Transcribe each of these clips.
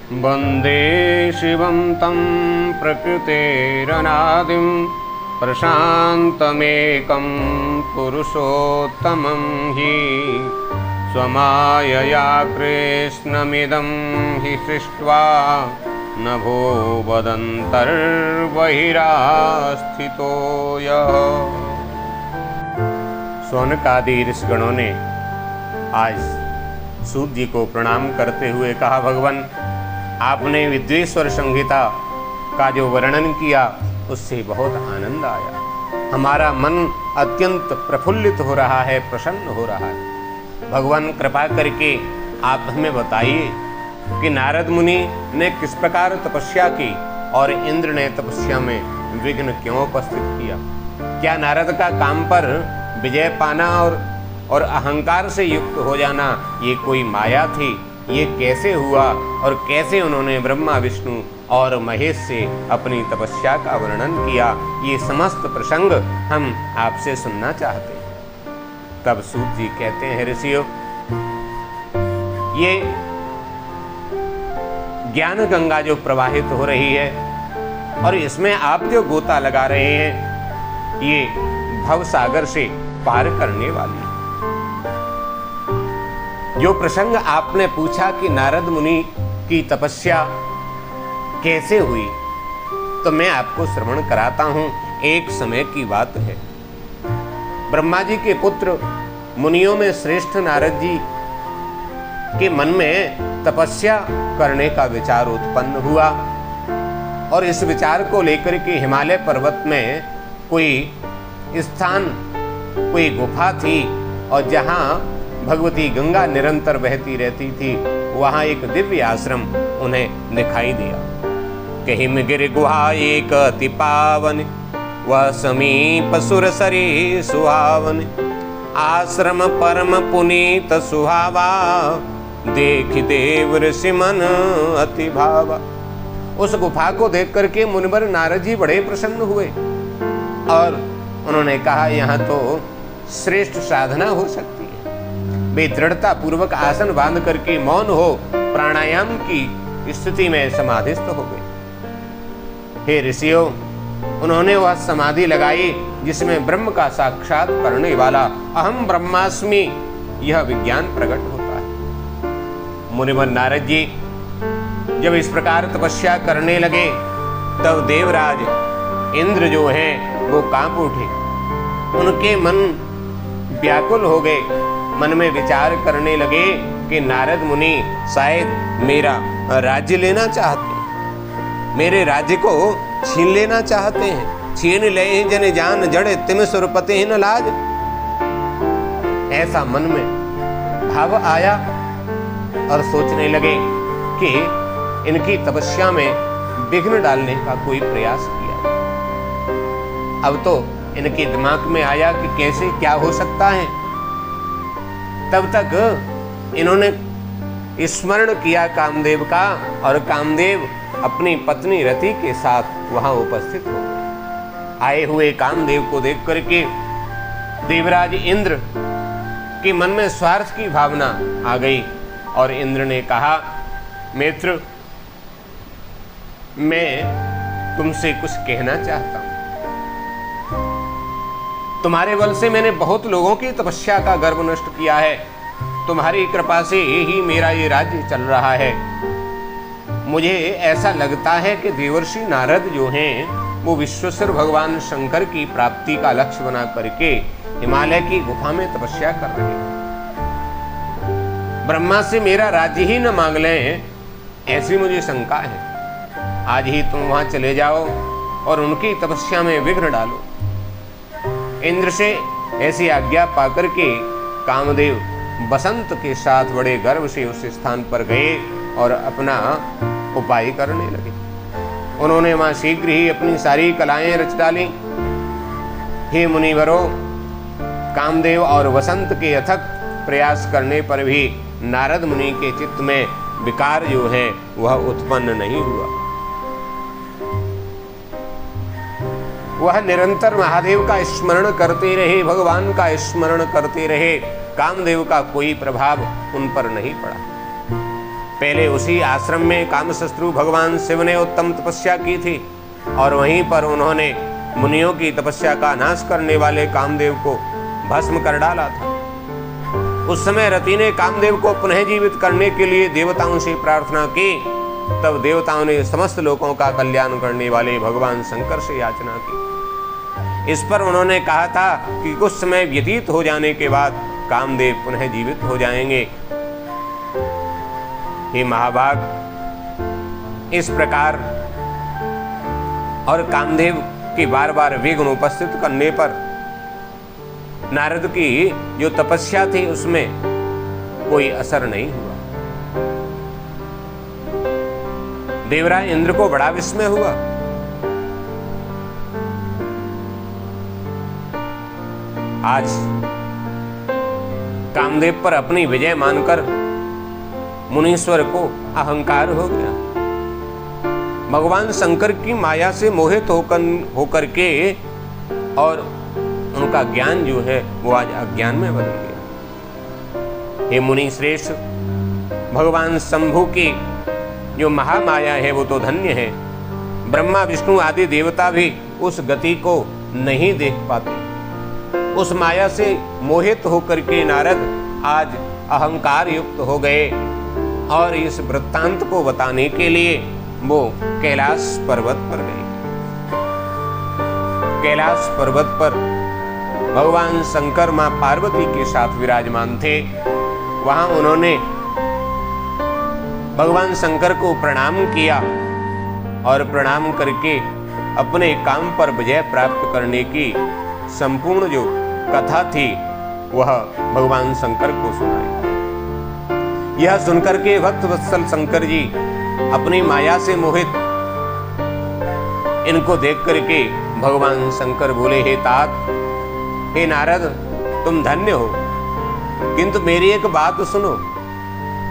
वन्दे शिवं तं प्रकृतेरनादिं प्रशान्तमेकं पुरुषोत्तमं हि स्वमायया कृष्णमिदं हि सृष्ट्वा नभो वदन्तर्बहिरास्थितो यः। शौनकादि ऋषिगणों ने आज सूत जी को प्रणाम करते हुए कहा, भगवान आपने विद्वेश्वर संहिता का जो वर्णन किया उससे बहुत आनंद आया। हमारा मन अत्यंत प्रफुल्लित हो रहा है, प्रसन्न हो रहा है। भगवान कृपा करके आप हमें बताइए कि नारद मुनि ने किस प्रकार तपस्या की और इंद्र ने तपस्या में विघ्न क्यों उपस्थित किया। क्या नारद का काम पर विजय पाना और अहंकार से युक्त हो जाना ये कोई माया थी? ये कैसे हुआ और कैसे उन्होंने ब्रह्मा विष्णु और महेश से अपनी तपस्या का वर्णन किया, ये समस्त प्रसंग हम आपसे सुनना चाहते हैं। तब सूत जी कहते हैं, ऋषियों, ये ज्ञान गंगा जो प्रवाहित हो रही है और इसमें आप जो गोता लगा रहे हैं, ये भव सागर से पार करने वाली है। जो प्रसंग आपने पूछा कि नारद मुनि की तपस्या कैसे हुई, तो मैं आपको श्रवण कराता हूं। एक समय की बात है, ब्रह्मा जी के पुत्र मुनियों में श्रेष्ठ नारद जी के मन में तपस्या करने का विचार उत्पन्न हुआ और इस विचार को लेकर के हिमालय पर्वत में कोई स्थान, कोई गुफा थी और जहां भगवती गंगा निरंतर बहती रहती थी, वहां एक दिव्य आश्रम उन्हें दिखाई दिया। कहीं में गिर गुहा एक अति पावन, वह समीप सुरसरी सुहावन, आश्रम परम पुनीत सुहावा, देख देव ऋषि मन अति भावा। उस गुफा को देख करके मुनिवर नारद जी बड़े प्रसन्न हुए और उन्होंने कहा, यहाँ तो श्रेष्ठ साधना हो सकती है। वे दृढ़ता पूर्वक आसन बांध करके मौन हो प्राणायाम की स्थिति में समाधिस्थ हो गए। हे ऋषियों, उन्होंने वह समाधि लगाई जिसमें ब्रह्म का साक्षात करने वाला अहम ब्रह्मास्मि यह विज्ञान प्रकट होता है। मुनिवर नारद जी जब इस प्रकार तपस्या करने लगे, तब देवराज इंद्र जो हैं वो कांप उठे। उनके मन व्याकुल हो गए, मन में विचार करने लगे कि नारद मुनि शायद मेरा राज्य लेना चाहते हैं, मेरे राज्य को छीन लेना चाहते हैं। छीन ले जन जान जड़े तिम सुरपते न लाज, ऐसा मन में भाव आया और सोचने लगे कि इनकी तपस्या में विघ्न डालने का कोई प्रयास किया। अब तो इनके दिमाग में आया कि कैसे क्या हो सकता है। तब तक इन्होंने स्मरण किया कामदेव का और कामदेव अपनी पत्नी रति के साथ वहां उपस्थित हो गए। आए हुए कामदेव को देख करके देवराज इंद्र के मन में स्वार्थ की भावना आ गई और इंद्र ने कहा, मित्र, मैं तुमसे कुछ कहना चाहता हूं। तुम्हारे बल से मैंने बहुत लोगों की तपस्या का गर्व नष्ट किया है। तुम्हारी कृपा से ही मेरा ये राज्य चल रहा है। मुझे ऐसा लगता है कि देवर्षि नारद जो हैं वो विश्वेश्वर भगवान शंकर की प्राप्ति का लक्ष्य बना करके हिमालय की गुफा में तपस्या कर रहे हैं। ब्रह्मा से मेरा राज्य ही न मांग लें, ऐसी मुझे शंका है। आज ही तुम वहां चले जाओ और उनकी तपस्या में विघ्न डालो। इंद्र से ऐसी आज्ञा पाकर के कामदेव बसंत के साथ बड़े गर्व से उस स्थान पर गए और अपना उपाय करने लगे। उन्होंने वहां शीघ्र ही अपनी सारी कलाएं रच डाली। हे मुनिवरों, कामदेव और वसंत के अथक प्रयास करने पर भी नारद मुनि के चित्त में विकार जो है वह उत्पन्न नहीं हुआ। वह निरंतर महादेव का स्मरण करते रहे, भगवान का स्मरण करते रहे। कामदेव का कोई प्रभाव उन पर नहीं पड़ा। पहले उसी आश्रम में कामशत्रु भगवान शिव ने उत्तम तपस्या की थी और वहीं पर उन्होंने मुनियों की तपस्या का नाश करने वाले कामदेव को भस्म कर डाला था। उस समय रति ने कामदेव को पुनः जीवित करने के लिए देवताओं से प्रार्थना की। तब देवताओं ने समस्त लोगों का कल्याण करने वाले भगवान शंकर से याचना की। इस पर उन्होंने कहा था कि कुछ समय व्यतीत हो जाने के बाद कामदेव पुनः जीवित हो जाएंगे। हे महाभाग, इस प्रकार और कामदेव के बार बार विघ्न उपस्थित करने पर नारद की जो तपस्या थी उसमें कोई असर नहीं हुआ। देवराज इंद्र को बड़ा विस्मय हुआ। आज कामदेव पर अपनी विजय मानकर मुनीश्वर को अहंकार हो गया। भगवान शंकर की माया से मोहित होकर के और उनका ज्ञान जो है वो आज अज्ञान में बदल गया। हे मुनि श्रेष्ठ, भगवान शंभु की जो महामाया है वो तो धन्य है। ब्रह्मा विष्णु आदि देवता भी उस गति को नहीं देख पाते। उस माया से मोहित होकर के नारद आज अहंकार युक्त हो गए और इस वृत्तांत को बताने के लिए वो कैलाश पर्वत पर गए। कैलाश पर्वत पर भगवान शंकर मां पार्वती के साथ विराजमान थे। वहां उन्होंने भगवान शंकर को प्रणाम किया और प्रणाम करके अपने काम पर विजय प्राप्त करने की संपूर्ण जो कथा थी वह भगवान शंकर को सुनाई। यह सुनकर के भक्त वत्सल शंकर जी अपनी माया से मोहित इनको देख करके भगवान शंकर बोले, हे तात, हे नारद, तुम धन्य हो, किंतु मेरी एक बात सुनो।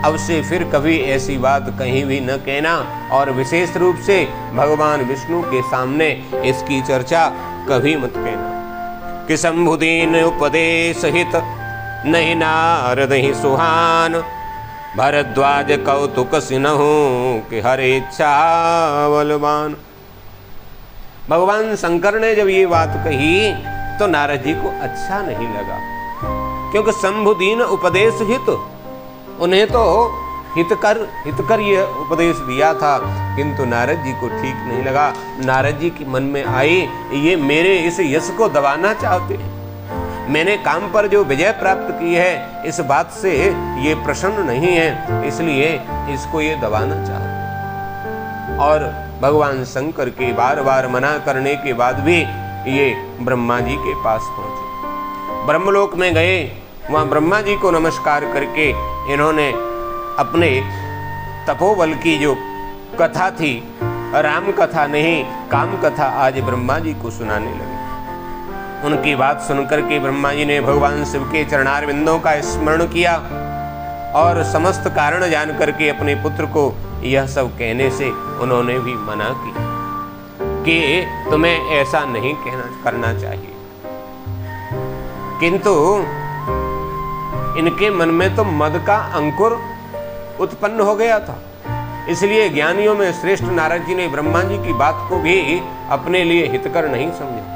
अब से फिर कभी ऐसी बात कहीं भी न कहना और विशेष रूप से भगवान विष्णु के सामने इसकी चर्चा कभी मत कहना कि शंभुदीन उपदेश हित नहीं नारद ही सुहान, भरद्वाज कौतुक सिन्हु कि हर इच्छा बलवान। भगवान शंकर ने जब ये बात कही तो नारद जी को अच्छा नहीं लगा, क्योंकि शंभुदीन उपदेश हित, उन्हें तो हितकर यह उपदेश दिया था, किंतु नारद जी को ठीक नहीं लगा। नारद जी के मन में आई ये मेरे इस यश को दबाना चाहते हैं। मैंने काम पर जो विजय प्राप्त की है इस बात से ये प्रसन्न नहीं है, इसलिए इसको ये दबाना चाहते हैं। और भगवान शंकर के बार बार मना करने के बाद भी ये ब्रह्मा जी के पास पहुंचे। ब्रह्मलोक में गए, वहां ब्रह्मा जी को नमस्कार करके इन्होंने अपने तपोबल की जो कथा थी, राम कथा नहीं काम कथा, आज ब्रह्मा जी को सुनाने लगे। उनकी बात सुनकर के ब्रह्मा जी ने भगवान शिव के चरणारविंदों का स्मरण किया और समस्त कारण जान करके अपने पुत्र को यह सब कहने से उन्होंने भी मना की कि तुम्हें ऐसा नहीं करना चाहिए। किंतु इनके मन में तो मद का अंकुर उत्पन्न हो गया था, इसलिए ज्ञानियों में श्रेष्ठ नारद जी ने ब्रह्मा जी की बात को भी अपने लिए हितकर नहीं समझा।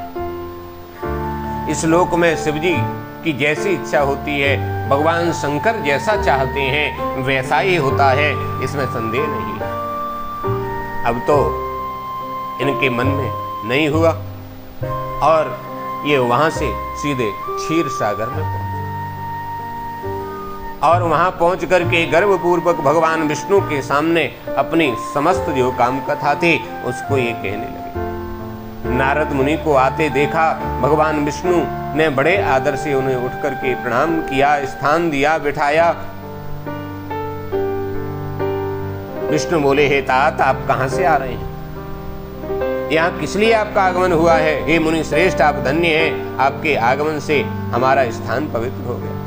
इस लोक में शिव जी की जैसी इच्छा होती है, भगवान शंकर जैसा चाहते हैं वैसा ही होता है, इसमें संदेह नहीं। अब तो इनके मन में नहीं हुआ और ये वहां से सीधे क्षीर सागर में पहुंचे और वहां पहुंच करके गर्वपूर्वक भगवान विष्णु के सामने अपनी समस्त जो काम कथा थी उसको ये कहने लगे। नारद मुनि को आते देखा, भगवान विष्णु ने बड़े आदर से उन्हें उठ करके प्रणाम किया, स्थान दिया, बिठाया। विष्णु बोले, हे तात, आप कहां से आ रहे हैं? यहाँ किस लिए आपका आगमन हुआ है? हे मुनि श्रेष्ठ, आप धन्य हैं, आपके आगमन से हमारा स्थान पवित्र हो गया।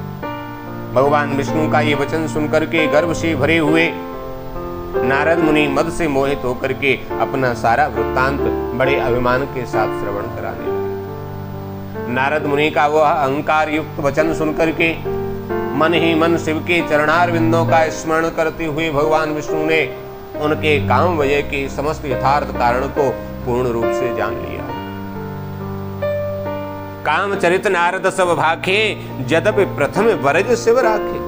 भगवान विष्णु का ये वचन सुनकर के गर्व से भरे हुए नारद मुनि मद से मोहित होकर के अपना सारा वृत्तांत बड़े अभिमान के साथ श्रवण कराने लगे। नारद मुनि का वह अहंकार युक्त वचन सुनकर के मन ही मन शिव के चरणारविंदों का स्मरण करते हुए भगवान विष्णु ने उनके काम वजह के समस्त यथार्थ कारण को पूर्ण रूप से जान लिया। काम चरित नारद सब भाखे, जदपि प्रथम वरज शिव राखे।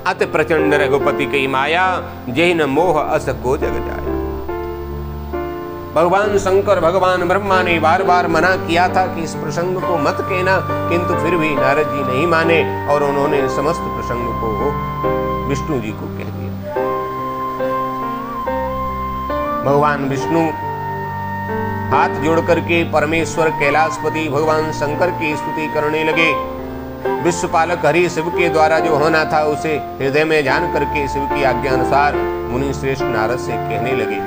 अति प्रचंड रघुपति की माया, जहि न मोह अस को जग जाए। भगवान शंकर भगवान ब्रह्मा ने बार बार मना किया था कि इस प्रसंग को मत कहना, किंतु फिर भी नारद जी नहीं माने और उन्होंने समस्त प्रसंग को विष्णु जी को कह दिया। भगवान विष्णु हाथ जोड़ करके परमेश्वर कैलाशपति भगवान शंकर की स्तुति करने लगे। विश्वपालक हरि शिव के द्वारा जो होना था उसे हृदय में जान करके शिव की आज्ञा अनुसार मुनि श्रेष्ठ नारद से कहने लगे,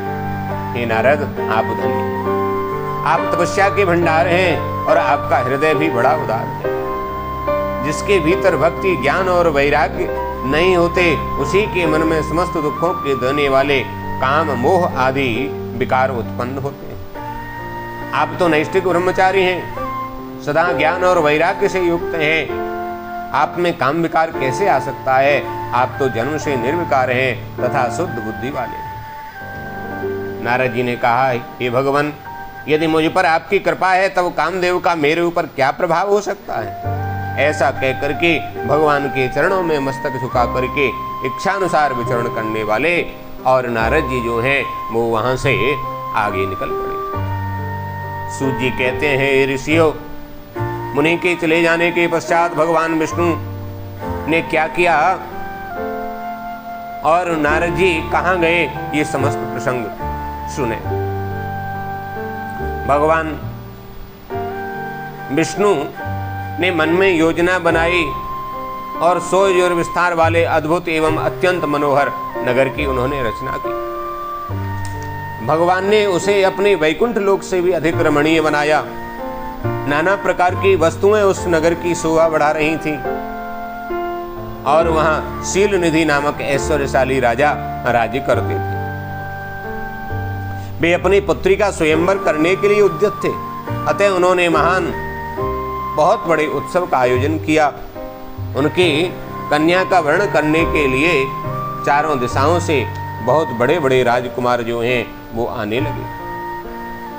हे नारद, आप धन्य, आप तपस्या के भंडार हैं और आपका हृदय भी बड़ा उदार है। जिसके भीतर भक्ति ज्ञान और वैराग्य नहीं होते, उसी के मन में समस्त दुखों के देने वाले काम मोह आदि विकार उत्पन्न होते हैं। आप तो नैष्ठिक ब्रह्मचारी हैं, सदा ज्ञान और वैराग्य से युक्त हैं। आप में काम विकार कैसे आ सकता है? आप तो जन्म से निर्विकार हैं तथा शुद्ध बुद्धि वाले। नारद जी ने कहा, हे भगवान, यदि मुझ पर आपकी कृपा है तब कामदेव का मेरे ऊपर क्या प्रभाव हो सकता है? ऐसा कह करके भगवान के चरणों में मस्तक झुका करके इच्छानुसार विचरण करने वाले और नारद जी जो हैं वो वहां से आगे निकल पड़े। सूत जी कहते हैं, ऋषियों, मुनि के चले जाने के पश्चात भगवान विष्णु ने क्या किया और नारद जी कहां गए, ये समस्त प्रसंग सुने। भगवान विष्णु ने मन में योजना बनाई और 100 योजन विस्तार वाले अद्भुत एवं अत्यंत मनोहर नगर की उन्होंने रचना की। भगवान ने उसे अपने वैकुंठ लोक से भी अधिक रमणीय बनाया। नाना प्रकार की वस्तुएं उस नगर की शोभा बढ़ा रही थीं और वहां शील निधि नामक ऐश्वर्यशाली राजा राज्य करते थे। वे अपनी पुत्री का स्वयंवर करने के लिए उद्यत थे, अतः उन्होंने महान बहुत बड़े उत्सव का आयोजन किया। उनकी कन्या का वर्ण करने के लिए चारों दिशाओं से बहुत बड़े बड़े राजकुमार जो हैं वो आने लगे।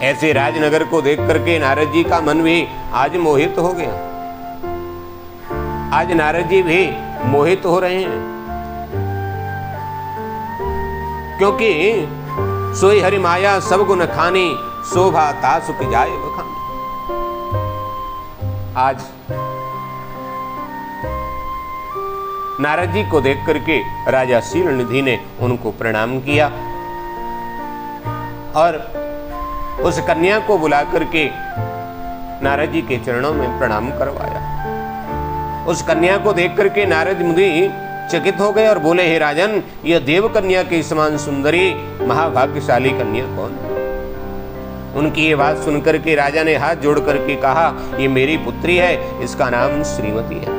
ऐसे राजनगर को देख करके नारद जी का मन भी आज मोहित हो गया। आज नारद जी भी मोहित हो रहे हैं, क्योंकि सोई हरि माया सब गुण खानी, शोभा तासु की जाए बखानी। आज नारद जी को देख करके राजा शील निधि ने उनको प्रणाम किया और उस कन्या को बुला करके नारद जी के चरणों में प्रणाम करवाया। उस कन्या को देख करके नारद मुनि चकित हो गए और बोले, हे राजन, यह देव कन्या के समान सुंदरी महाभाग्यशाली कन्या कौन है? उनकी ये बात सुनकर के राजा ने हाथ जोड़ करके कहा, ये मेरी पुत्री है, इसका नाम श्रीमती है।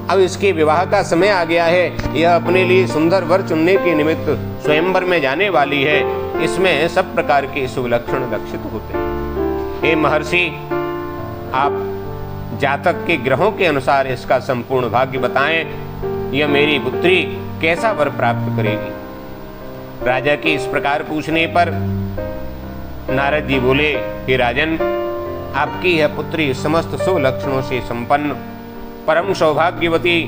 अब इसके विवाह का समय आ गया है। यह अपने लिए सुंदर वर चुनने के निमित्त स्वयंवर में जाने वाली है। इसमें सब प्रकार के शुभ लक्षण लक्षित होते हैं। हे महर्षि, आप जातक के ग्रहों के अनुसार इसका संपूर्ण भाग्य बताएं। यह मेरी पुत्री कैसा वर प्राप्त करेगी? राजा के इस प्रकार पूछने पर नारद जी बोले, हे राजन, आपकी यह पुत्री समस्त शुभ लक्षणों से संपन्न, परम सौभाग्यवती,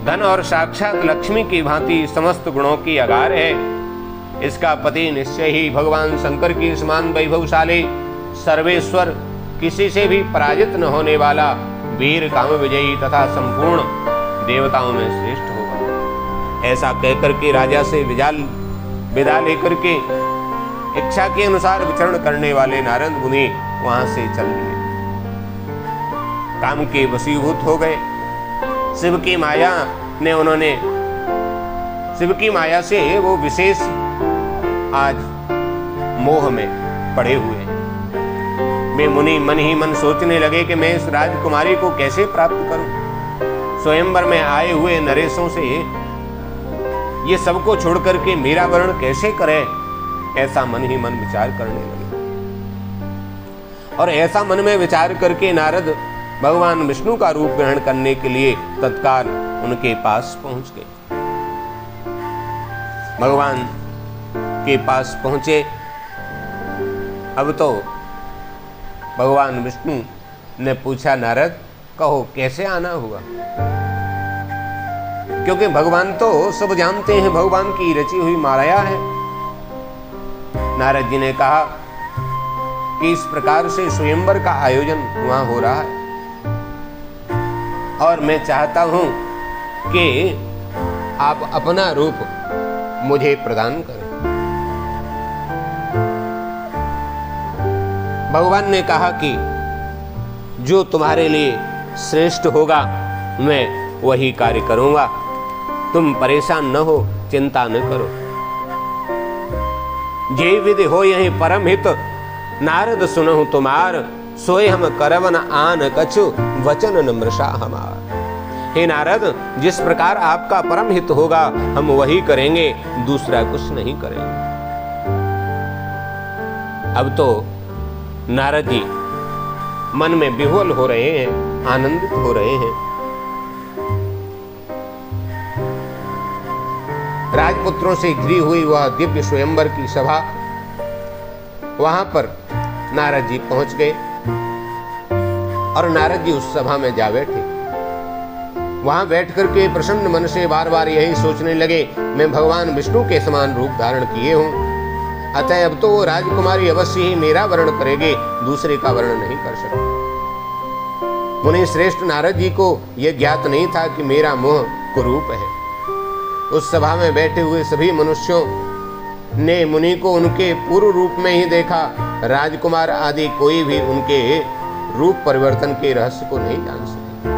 धन और साक्षात लक्ष्मी की भांति समस्त गुणों की अगार है। इसका पति निश्चय ही भगवान शंकर की समान वैभवशाली, सर्वेश्वर, किसी से भी पराजित न होने वाला, वीर, काम विजयी तथा संपूर्ण देवताओं में श्रेष्ठ होगा। ऐसा कहकर के राजा से विदा लेकर के इच्छा के अनुसार विचरण करने वाले नारद मुनि वहां से चल दिए। काम के वशीभूत हो गए। शिव की माया से वो विशेष आज मोह में पड़े हुए हैं। वे मुनि मन ही मन सोचने लगे कि मैं इस राजकुमारी को कैसे प्राप्त करूं। स्वयंवर में आए हुए नरेशों से ये सबको छोड़ करके मेरा वर्ण कैसे करे, ऐसा मन ही मन विचार करने लगे। और ऐसा मन में विचार करके नारद भगवान विष्णु का रूप ग्रहण करने के लिए तत्काल उनके पास पहुंच गए। भगवान के पास पहुंचे। अब तो भगवान विष्णु ने पूछा, नारद कहो कैसे आना हुआ? क्योंकि भगवान तो सब जानते हैं, भगवान की रची हुई माया है। नारद जी ने कहा कि इस प्रकार से स्वयंवर का आयोजन वहां हो रहा है और मैं चाहता हूं कि आप अपना रूप मुझे प्रदान करें। भगवान ने कहा कि जो तुम्हारे लिए श्रेष्ठ होगा मैं वही कार्य करूंगा, तुम परेशान न हो, चिंता न करो। जे विधि हो यही परम हित, नारद सुनहु तुम्हार, सोए हम करवन आन कछु, वचन नम्रसा हमार। हे नारद, जिस प्रकार आपका परम हित होगा हम वही करेंगे, दूसरा कुछ नहीं करेंगे। अब तो नारद जी मन में विह्वल हो रहे हैं, आनंदित हो रहे हैं। राजपुत्रों से घिरी हुई वह दिव्य स्वयंवर की सभा, वहां पर नारद जी पहुंच गए और नारद जी उस सभा में जा बैठे। वहां बैठ करके प्रसन्न मन से बार बार यही सोचने लगे, मैं भगवान विष्णु के समान रूप धारण किए हूं, अतः अब तो वो राजकुमारी अवश्य ही मेरा वर्ण करेंगे, दूसरे का वर्ण नहीं कर सकते। मुनि श्रेष्ठ नारद जी को यह ज्ञात नहीं था कि मेरा मोह कुरूप है। उस सभा में बैठे हुए सभी मनुष्यों ने मुनि को उनके पूर्व रूप में ही देखा। राजकुमार आदि कोई भी उनके रूप परिवर्तन के रहस्य को नहीं जान सके।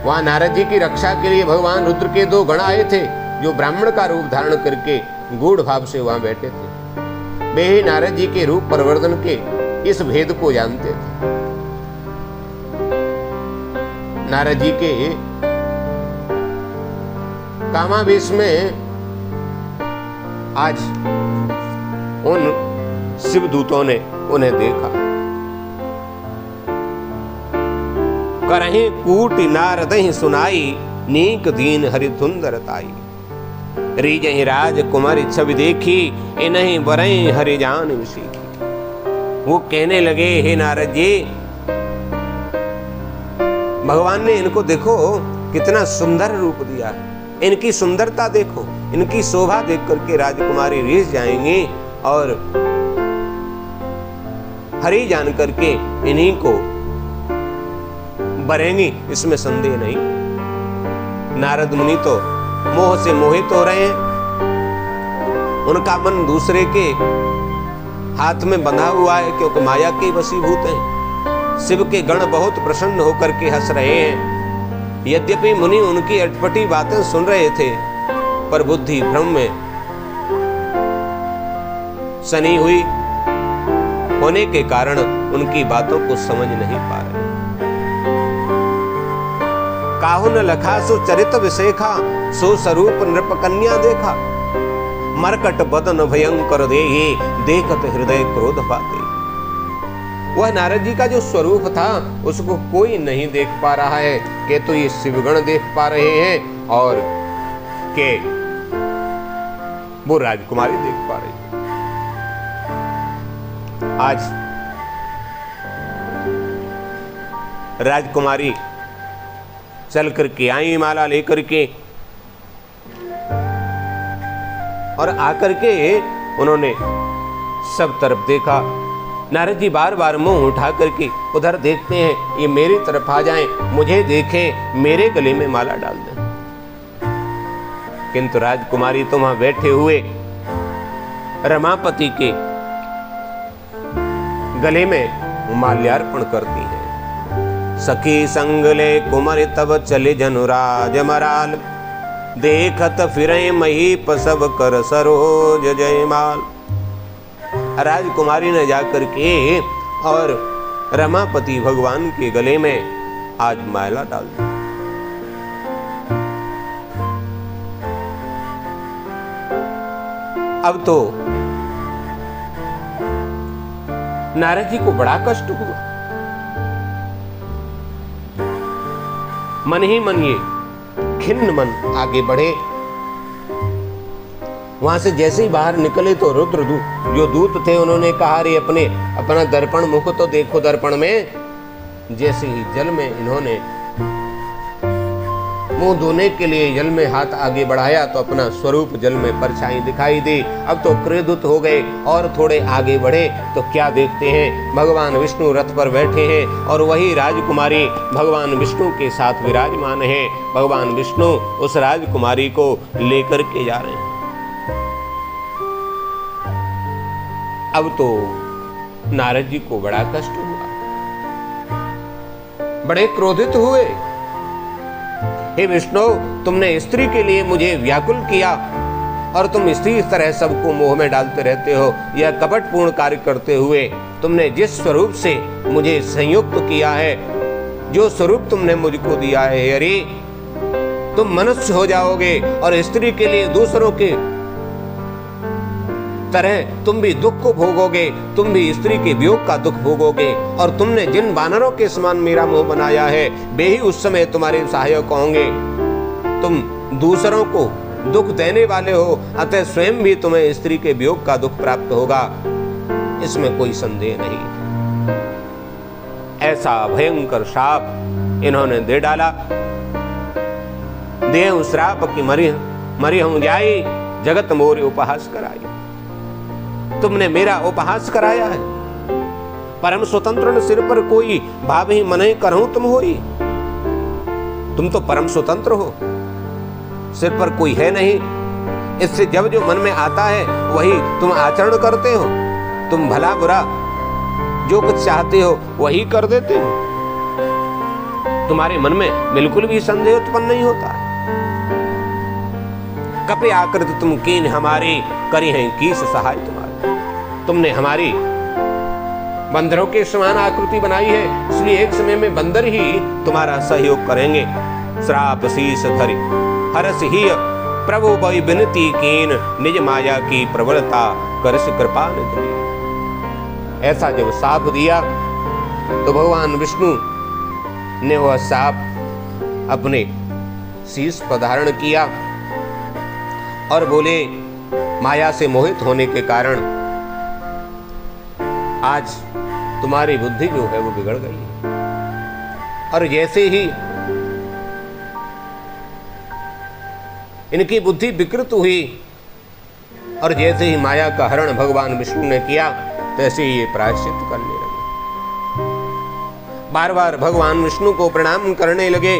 वहां नारद जी की रक्षा के लिए भगवान रुद्र के 2 गण आए थे, जो ब्राह्मण का रूप धारण करके गूढ़ भाव से वहां बैठे थे। वे ही नारद जी के रूप परिवर्तन के इस भेद को जानते थे। नारद जी के कामावेश में आज उन शिवदूतों ने उन्हें देखा। करहि कूटि नारदहि सुनाई, नीक दीन हरिधुंदरताई। रीजहि राजकुमारी छवि देखी, इन्हीं बरई हरि जान सीखी। वो कहने लगे, हे नारद जी, भगवान ने इनको देखो कितना सुंदर रूप दिया है, इनकी सुंदरता देखो, इनकी शोभा देख करके राजकुमारी रीझ जाएंगी और हरि जान करके इन्हीं को बरेंगी, इसमें संदेह नहीं। नारद मुनि तो मोह से मोहित हो रहे हैं, उनका मन दूसरे के हाथ में बंधा हुआ है, क्योंकि माया के वशीभूत हैं। शिव के गण बहुत प्रसन्न होकर के हंस रहे हैं। यद्यपि मुनि उनकी अटपटी बातें सुन रहे थे, पर बुद्धि भ्रम में सनी हुई होने के कारण उनकी बातों को समझ नहीं पा रहे। काहु न लखा सो चरित विशेखा, सो स्वरूप नृप कन्या देखा। मरकट बदन भयंकर देहि, देखत हृदय क्रोध पाते। वह नारद जी का जो स्वरूप था उसको कोई नहीं देख पा रहा है, कि तो ये शिवगण देख पा रहे हैं और के वो राजकुमारी देख पा रही है। आज राजकुमारी चल करके आई माला लेकर के, और आकर के उन्होंने सब तरफ देखा। नारद जी बार बार मुंह उठा करके उधर देखते हैं, ये मेरी तरफ आ जाएं, मुझे देखें, मेरे गले में माला डाल दें। किंतु राजकुमारी तो वहां बैठे हुए रमापति के गले में माल्यार्पण करती हैं। सखी संगले कुमारी तब चले जनुराज मराल, देखत फिरे महीप सब कर सरोज जयमाल। राजकुमारी ने जाकर के और रमापति भगवान के गले में आज माला डाल दी। अब तो नारद जी को बड़ा कष्ट हुआ। मन ही मन ये खिन्न मन आगे बढ़े। वहां से जैसे ही बाहर निकले तो रुद्र जो दूत थे उन्होंने कहा, रे अपना दर्पण मुख तो देखो दर्पण में। जैसे ही जल में इन्होंने मुंह धोने के लिए जल में हाथ आगे बढ़ाया तो अपना स्वरूप जल में परछाई दिखाई दी। अब तो क्रोधित हो गए और थोड़े आगे बढ़े तो क्या देखते हैं, भगवान विष्णु रथ पर बैठे हैं और वही राजकुमारी भगवान विष्णु के साथ विराजमान है। भगवान विष्णु उस राजकुमारी को लेकर के जा रहे हैं। अब तो नारद जी को बड़ा कष्ट हुआ, बड़े क्रोधित हुए। हे विष्णु, तुमने स्त्री के लिए मुझे व्याकुल किया और तुम स्त्री इस तरह सबको मोह में डालते रहते हो। यह कपटपूर्ण कार्य करते हुए तुमने जिस स्वरूप से मुझे संयुक्त किया है, जो स्वरूप तुमने मुझको दिया है, अरे तुम मनुष्य हो जाओगे और स्त्री के लिए दूसरों के तरह तुम भी दुख को भोगोगे, तुम भी स्त्री के वियोग का दुख भोगोगे। और तुमने जिन वानरों के समान मेरा मोह बनाया है, वे ही उस समय तुम्हारे सहायक होंगे। तुम दूसरों को दुख देने वाले हो, अतः स्वयं भी तुम्हें स्त्री के वियोग का दुख प्राप्त होगा, इसमें कोई संदेह नहीं। ऐसा भयंकर शाप इन्होंने दे डाला। देव श्राप की मरी हूं जाई, जगत मोर उपहास कराई। तुमने मेरा उपहास कराया है। परम स्वतंत्र सिर पर कोई भाव ही मने करहूं तुम होई। तुम तो परम स्वतंत्र हो, सिर पर कोई है नहीं। इससे जब जो मन में आता है वही तुम आचरण करते हो। तुम भला बुरा जो कुछ चाहते हो वही कर देते हो। तुम्हारे मन में बिल्कुल भी संदेह उत्पन्न नहीं होता। कपे आकृत तुम कीन हमारी, करी हैं कीस सहाय तुम्हारी। तुमने हमारी बंदरों के समान आकृति बनाई है, इसलिए एक समय में बंदर ही तुम्हारा सहयोग करेंगे। श्राप शीस धरि हरस ही प्रभु बई बिनती कीन, निज माया की प्रबलता करस कृपा निधि। ऐसा जब शाप दिया तो भगवान विष्णु ने वह शाप अपने शीश पर धारण किया और बोले, माया से मोहित होने के कारण आज तुम्हारी बुद्धि जो है वो बिगड़ गई है। और जैसे ही इनकी बुद्धि विकृत हुई और जैसे ही माया का हरण भगवान विष्णु ने किया, तैसे ही ये प्रायश्चित करने लगे। बार बार भगवान विष्णु को प्रणाम करने लगे।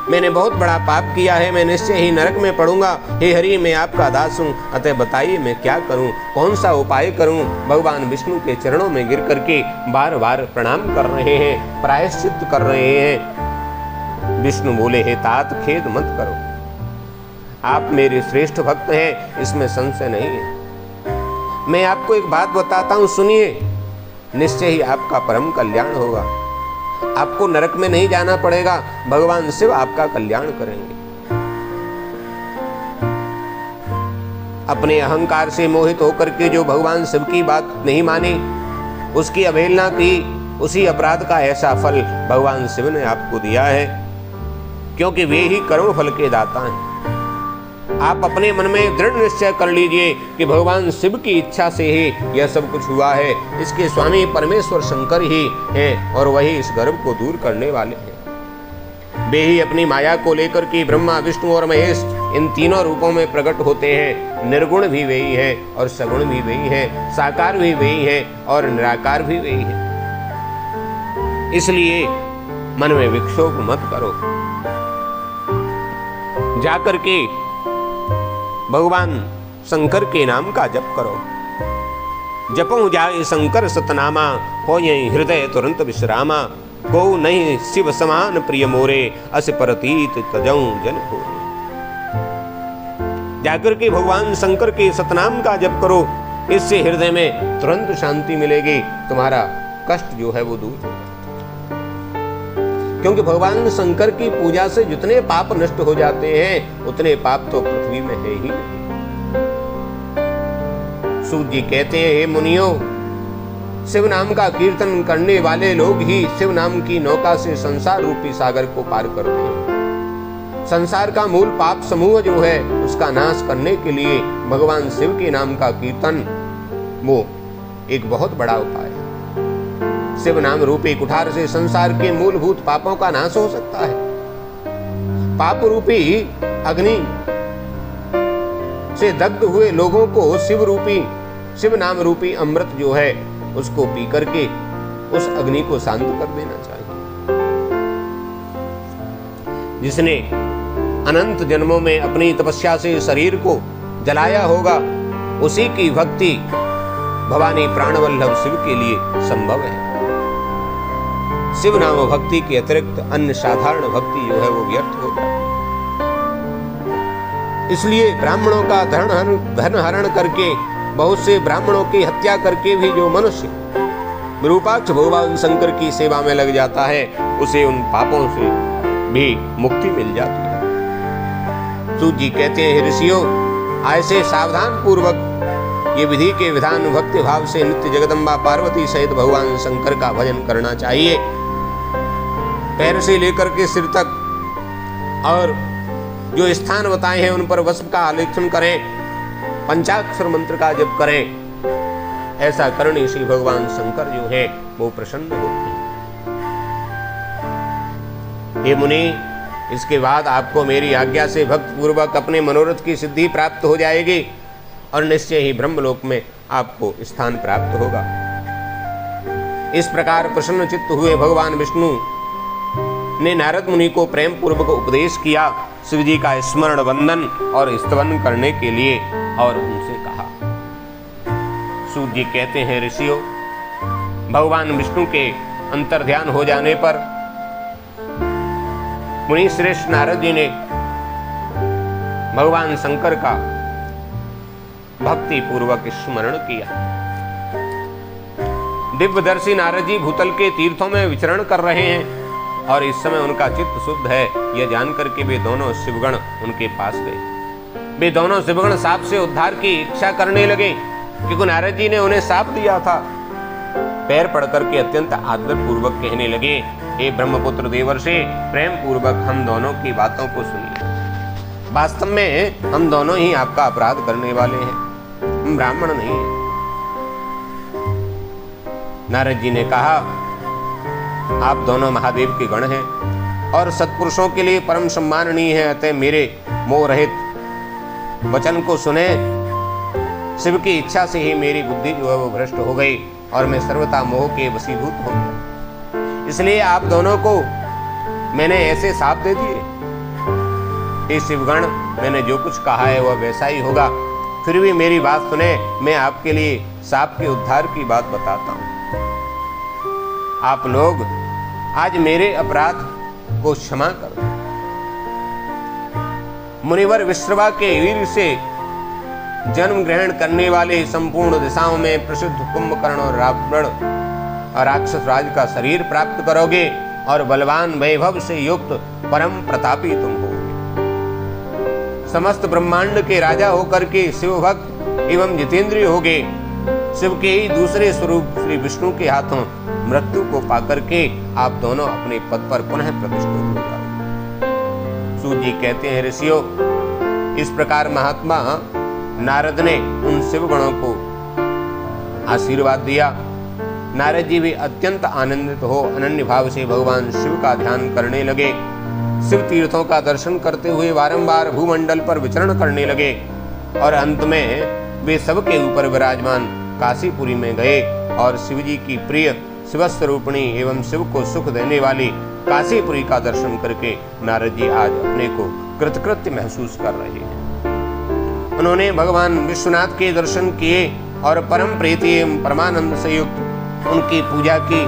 मैंने बहुत बड़ा पाप किया है, मैं निश्चय ही नरक में पड़ूंगा। हे हरि, मैं आपका दास हूँ, अतः बताइए मैं क्या करूं, कौन सा उपाय करूं। भगवान विष्णु के चरणों में गिर करके बार बार प्रणाम कर रहे हैं, प्रायश्चित कर रहे हैं। विष्णु बोले, हे तात, खेद मत करो, आप मेरे श्रेष्ठ भक्त हैं, इसमें संशय नहीं है। मैं आपको एक बात बताता हूं, सुनिए, निश्चय ही आपका परम कल्याण होगा। आपको नरक में नहीं जाना पड़ेगा, भगवान शिव आपका कल्याण करेंगे। अपने अहंकार से मोहित होकर के जो भगवान शिव की बात नहीं मानी, उसकी अवहेलना की, उसी अपराध का ऐसा फल भगवान शिव ने आपको दिया है, क्योंकि वे ही कर्म फल के दाता हैं। आप अपने मन में दृढ़ निश्चय कर लीजिए कि भगवान शिव की इच्छा से ही यह सब कुछ हुआ है। इसके स्वामी परमेश्वर शंकर ही हैं और वही इस गर्भ को दूर करने वाले हैं। वे ही अपनी माया को लेकर के ब्रह्मा, विष्णु और महेश इन तीनों रूपों में प्रकट होते हैं। निर्गुण भी वही है और सगुण भी वही है, साकार भी वही है और निराकार भी वही है। इसलिए मन में विक्षोभ मत करो, जाकर के भगवान शंकर के नाम का जप करो। जपो जाए शंकर सतनामा, हो यही हृदय तुरंत विश्रामा। को नहीं शिव समान प्रिय मोरे, अस परतीत तजऊं जन खोरे। जाकर के भगवान शंकर के सतनाम का जप करो, इससे हृदय में तुरंत शांति मिलेगी, तुम्हारा कष्ट जो है वो दूर होगा। क्योंकि भगवान शंकर की पूजा से जितने पाप नष्ट हो जाते हैं, उतने पाप तो पृथ्वी में है ही नहीं। सूत जी कहते हैं, हे मुनियों, शिव नाम का कीर्तन करने वाले लोग ही शिव नाम की नौका से संसार रूपी सागर को पार करते हैं। संसार का मूल पाप समूह जो है उसका नाश करने के लिए भगवान शिव के नाम का कीर्तन वो एक बहुत बड़ा उपाय है। शिव नाम रूपी कुठार से संसार के मूलभूत पापों का नाश हो सकता है। पाप रूपी अग्नि से दग्ध हुए लोगों को शिव नाम रूपी अमृत जो है उसको पी करके उस अग्नि को शांत कर देना चाहिए। जिसने अनंत जन्मों में अपनी तपस्या से शरीर को जलाया होगा उसी की भक्ति भवानी प्राणवल्लभ शिव के लिए संभव है। शिव नाम भक्ति के अतिरिक्त अन्य साधारण भक्ति जो है वो व्यर्थ हो जाती है। इसलिए ब्राह्मणों का धन हरण करके बहुत से ब्राह्मणों की हत्या करके भी जो मनुष्य विरूपाक्ष भगवान शंकर की सेवा में लग जाता है उसे उन पापों से भी मुक्ति मिल जाती है। सूत जी कहते हैं, ऋषियों ऐसे सावधान पूर्वक ये विधि के विधान भक्ति भाव से नित्य जगदम्बा पार्वती सहित भगवान शंकर का भजन करना चाहिए। पैर से लेकर के सिर तक और जो स्थान बताए हैं उन पर वस्त्र का आलेखन करें, पंचाक्षर मंत्र का जप करें। ऐसा करने से भगवान शंकर जो है वो प्रसन्न होते हैं। हे मुनि, इसके बाद आपको मेरी आज्ञा से भक्त पूर्वक अपने मनोरथ की सिद्धि प्राप्त हो जाएगी और निश्चय ही ब्रह्मलोक में आपको स्थान प्राप्त होगा। इस प्रकार प्रसन्न चित्त हुए भगवान विष्णु ने नारद मुनि को प्रेम पूर्वक उपदेश किया, शिव जी का स्मरण वंदन और स्तवन करने के लिए और उनसे कहा। सूत जी कहते हैं, ऋषियों भगवान विष्णु के अंतर्ध्यान हो जाने पर मुनि श्रेष्ठ नारद जी ने भगवान शंकर का भक्ति पूर्वक स्मरण किया। दिव्यदर्शी नारद जी भूतल के तीर्थों में विचरण कर रहे हैं और इस समय उनका चित्त शुद्ध है यह जानकर के वे दोनों शिवगण उनके पास गए। वे दोनों शिवगण साप से उद्धार की इच्छा करने लगे क्योंकि नारद जी ने उन्हें साप दिया था। पैर पड़ करके अत्यंत आदर पूर्वक कहने लगे, हे ब्रह्मपुत्र देवर्षि, प्रेम पूर्वक हम दोनों की बातों को सुनिए। वास्तव में हम दोनों ही आपका अपराध करने वाले हैं, हम ब्राह्मण नहीं हैं। नारद जी ने कहा, आप दोनों महादेव के गण हैं और सत्पुरुषों के लिए परम सम्माननीय है, अतः मेरे मोह रहित वचन को सुने। शिव की इच्छा से ही मेरी बुद्धि जो है वो भ्रष्ट हो गई और मैं सर्वथा मोह के वशीभूत हो गया। इसलिए आप दोनों को मैंने ऐसे साप दे दिए। हे शिवगण, मैंने जो कुछ कहा है वह वैसा ही होगा, फिर भी मेरी बात सुने। मैं आपके लिए साप के उद्धार की बात बताता हूँ। आप लोग आज मेरे अपराध को क्षमा कर दो। मुनिवर विश्रवा के वीर से जन्म ग्रहण करने वाले संपूर्ण दिशाओं में प्रसिद्ध कुंभकर्ण और रावण और राक्षस राज का शरीर प्राप्त करोगे और बलवान वैभव से युक्त परम प्रतापी तुम होगे। समस्त ब्रह्मांड के राजा होकर के शिव भक्त एवं जितेंद्रिय होगे। शिव के ही दूसरे स्वरूप श्री विष्णु के हाथों मृत्यु को पाकर के आप दोनों अपने पद पर पुनः प्रतिष्ठित हो जाओ। सूत जी कहते हैं, ऋषियों इस प्रकार महात्मा नारद ने उन शिवगणों को आशीर्वाद दिया। नारद जी भी अत्यंत आनंदित हो अनन्य भाव से भगवान शिव का ध्यान करने लगे। शिव तीर्थों का दर्शन करते हुए बारंबार भूमंडल पर विचरण करने लगे और अंत में वे सबके ऊपर विराजमान काशीपुरी में गए और शिव जी की प्रिय शिवस्वरूपिणी एवं शिव को सुख देने वाली काशीपुरी का दर्शन करके नारद जी आज अपने को कृतकृत्य महसूस कर रहे हैं। उन्होंने भगवान विश्वनाथ के दर्शन किए और परम प्रीति एवं परमानंद से युक्त उनकी पूजा की।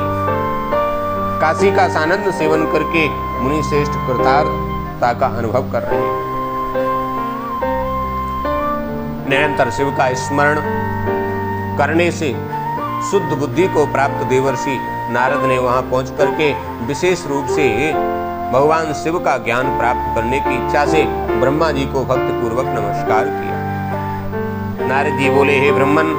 काशी का सानंद सेवन करके मुनि श्रेष्ठ कृतार्थता का अनुभव कर रहे हैं। निरंतर शिव का स्मरण करने से शुद्ध बुद्धि को प्राप्त देवर्षि नारद ने वहां पहुंच करके विशेष रूप से भगवान शिव का ज्ञान प्राप्त करने की इच्छा से ब्रह्मा जी को भक्ति पूर्वक नमस्कार किया। नारद जी बोले, हे ब्रह्मन,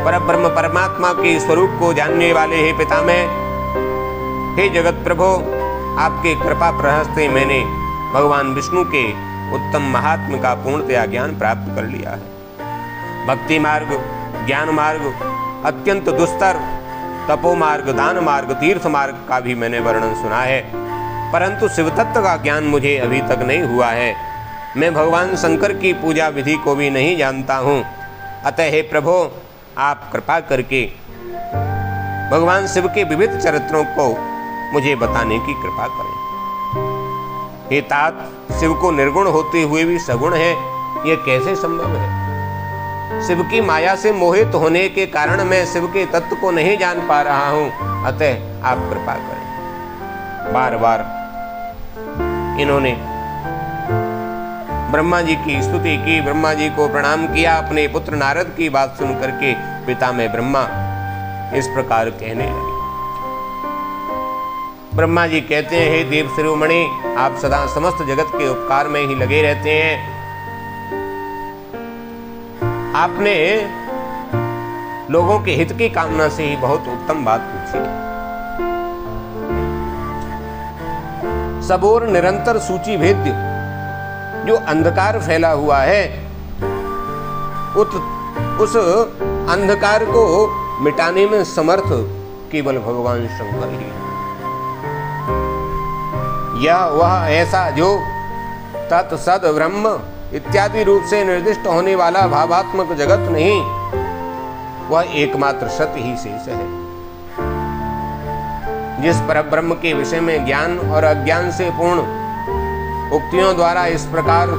परब्रह्म परमात्मा के स्वरूप को जानने वाले हे पितामह, हे जगत प्रभु, आपके कृपा प्रहस्ते मैंने भगवान विष्णु के उत्तम महात्म का पूर्णतया ज्ञान प्राप्त कर लिया है। भक्ति मार्ग, ज्ञान मार्ग, अत्यंत दुस्तर, तपो मार्ग, दान मार्ग, तीर्थ मार्ग का भी मैंने वर्णन सुना है, परंतु शिव तत्व का ज्ञान मुझे अभी तक नहीं हुआ है। मैं भगवान शंकर की पूजा विधि को भी नहीं जानता हूँ। अतः हे प्रभु, आप कृपा करके भगवान शिव के विविध चरित्रों को मुझे बताने की कृपा करें। हे तात, शिव को निर्गुण होते हुए भी सगुण है, यह कैसे संभव है? शिव की माया से मोहित होने के कारण मैं शिव के तत्व को नहीं जान पा रहा हूं, अतः आप कृपा करें। बार बार इन्होंने ब्रह्मा जी की स्तुति की, ब्रह्मा जी को प्रणाम किया। अपने पुत्र नारद की बात सुन करके पितामह ब्रह्मा इस प्रकार कहने लगे। ब्रह्मा जी कहते हैं, हे देव शिरोमणि, आप सदा समस्त जगत के उपकार में ही लगे रहते हैं। आपने लोगों के हित की कामना से ही बहुत उत्तम बात पूछी। सब ओर निरंतर सूची भेद्य जो अंधकार फैला हुआ है, उस अंधकार को मिटाने में समर्थ केवल भगवान शंकर ही है। यह वह ऐसा जो तत् सद ब्रह्म इत्यादि रूप से निर्दिष्ट होने वाला भावात्मक जगत नहीं, वह एकमात्र सत्य ही शेष है। जिस परब्रह्म के विषय में ज्ञान और अज्ञान से पूर्ण उक्तियों द्वारा इस प्रकार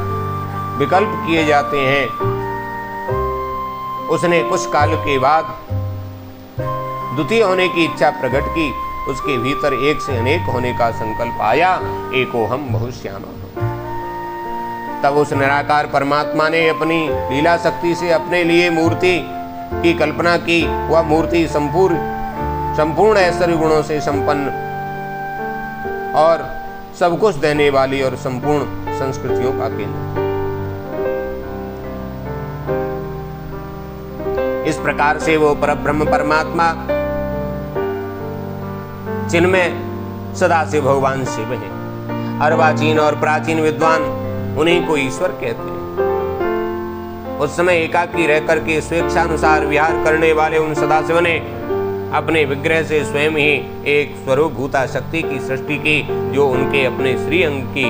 विकल्प किए जाते हैं, उसने कुछ काल के बाद द्वितीय होने की इच्छा प्रकट की। उसके भीतर एक से अनेक होने का संकल्प आया, एको हम बहुश्यामा। तब उस निराकार परमात्मा ने अपनी लीला शक्ति से अपने लिए मूर्ति की कल्पना की। वह मूर्ति संपूर्ण ऐश्वर्य गुणों से संपन्न और सब कुछ देने वाली और संपूर्ण संस्कृतियों का केंद्र। इस प्रकार से वो परब्रह्म परमात्मा जिनमें सदाशिव भगवान शिव है। अर्वाचीन और प्राचीन विद्वान उन्हीं को ईश्वर कहते हैं। उस समय एकाकी रह करके स्वेच्छानुसार विहार करने वाले उन सदाशिव ने अपने विग्रह से स्वयं ही एक स्वरूप भूता शक्ति की सृष्टि की, जो उनके अपने श्री अंग की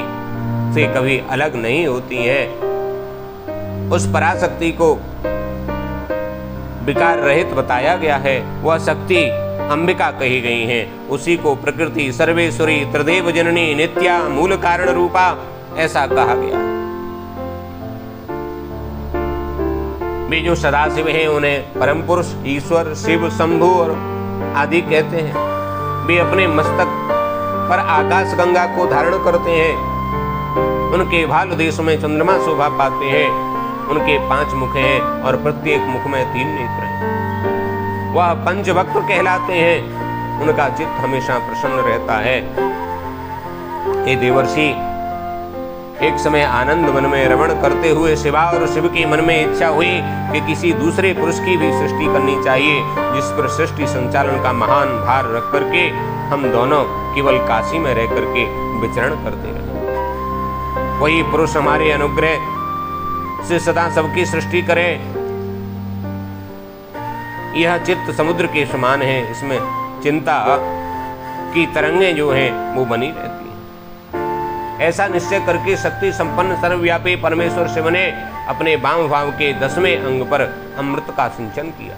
से कभी अलग नहीं होती है। उस पराशक्ति को विकार रहित बताया गया है। वह शक्ति अंबिका कही गई है। उसी को प्रकृति, सर्वेश्वरी, त्रिदेव जननी, नित्या, मूल कारण रूपा ऐसा कहा गया है। वे जो सदाशिव हैं उन्हें परम पुरुष, ईश्वर, शिव, शंभु और आदि कहते हैं। वे अपने मस्तक पर आकाश गंगा को धारण करते हैं। उनके भाल देश में चंद्रमा शोभा पाते हैं। उनके 5 मुख हैं और प्रत्येक मुख में 3 नेत्र हैं। वह पंचभक्त कहलाते हैं। उनका चित्त हमेशा प्रसन्न रहता है। हे देवर्षि, एक समय आनंद वन में रमण करते हुए शिवा और शिव के मन में इच्छा हुई कि किसी दूसरे पुरुष की भी सृष्टि करनी चाहिए, जिस पर सृष्टि संचालन का महान भार रख करके हम दोनों केवल काशी में रह करके विचरण करते रहे। वही पुरुष हमारे अनुग्रह से सदा सबकी सृष्टि करे। यह चित्त समुद्र के समान है। इसमें चिंता की तरंगें जो हैं वो बनी रहती हैं। ऐसा निश्चय करके शक्ति संपन्न सर्वव्यापी परमेश्वर शिव ने अपने वाम भाव के 10वें अंग पर अमृत का सिंचन किया।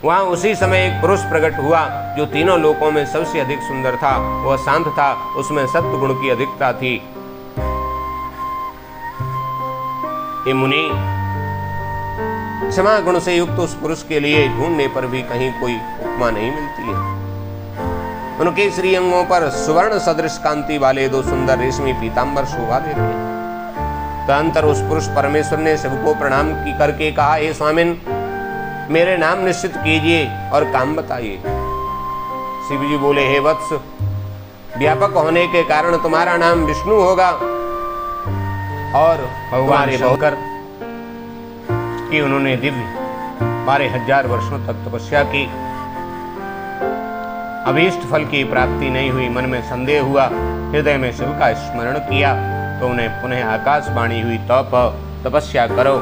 वहां उसी समय एक पुरुष प्रकट हुआ जो तीनों लोकों में सबसे अधिक सुंदर था। वह शांत था, उसमें सत्व गुण की अधिकता थी। हे मुनि, क्षमा गुण से युक्त उस पुरुष के लिए ढूंढने पर भी कहीं कोई उपमा नहीं मिलती है। उनके श्री अंगों पर सुवर्ण सदृश कांति वाले 2 सुंदर रेशमी पीतांबर शोभा देते हैं। तदंतर उस पुरुष परमेश्वर ने शिव को प्रणाम करके कहा, हे स्वामिन, मेरे नाम निश्चित कीजिए और काम बताइए। शिव जी बोले, हे वत्स, व्यापक होने के कारण तुम्हारा नाम विष्णु होगा और भगवान शंकर की उन्होंने दिव्य 12,000 वर्षों तक तपस्या की, अभीष्ट फल की प्राप्ति नहीं हुई। मन में संदेह हुआ, हृदय में शिव का स्मरण किया तो उन्हें पुनः आकाशवाणी हुई, तपस्या करो।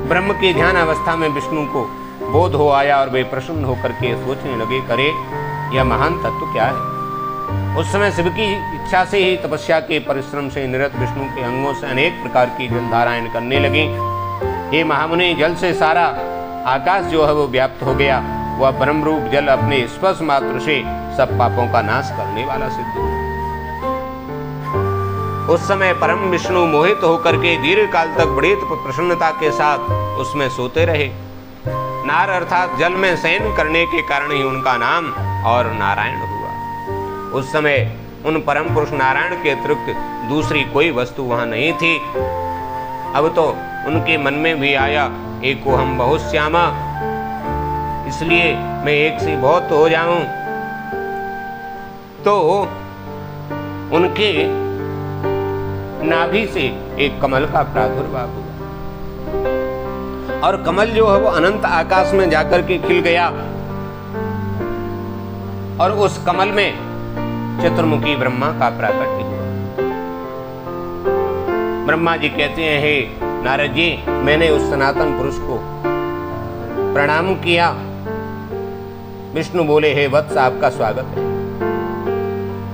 ब्रह्म की ध्यान अवस्था में विष्णु को बोध हो आया और वे प्रसन्न होकर के सोचने लगे, करे यह महान तत्व क्या है। उस समय शिव की इच्छा से ही तपस्या के परिश्रम से निरत विष्णु के अंगों से अनेक प्रकार की जलधाराएं करने लगी। हे महामुनि, जल से सारा आकाश जो है वो व्याप्त हो गया। वह ब्रह्म रूप जल अपने स्पर्श मात्र से सब पापों का नाश करने वाला सिद्ध हुआ। उस समय परम विष्णु मोहित होकर के दीर्घ काल तक बड़ी प्रसन्नता के साथ उसमें सोते रहे। नार अर्थात जल में शयन करने के कारण ही उनका नाम और नारायण हुआ। उस समय उन परम पुरुष नारायण के अतिरिक्त दूसरी कोई वस्तु वहां नहीं थी। अब तो उनके मन में भी आया, एको हम बहुत श्यामा, इसलिए मैं एक से बहुत हो जाऊं। तो उनके नाभि से एक कमल का प्रादुर्भाव हुआ और कमल जो है वो अनंत आकाश में जाकर के खिल गया और उस कमल में चतुर्मुखी ब्रह्मा का प्राकट्य हुआ। ब्रह्मा जी कहते हैं, हे नारद जी, मैंने उस सनातन पुरुष को प्रणाम किया। विष्णु बोले, हे वत्स, आपका स्वागत है।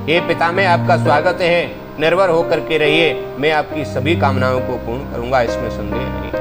हे पितामह, आपका स्वागत है। निर्भर होकर के रहिए, मैं आपकी सभी कामनाओं को पूर्ण करूंगा, इसमें संदेह नहीं।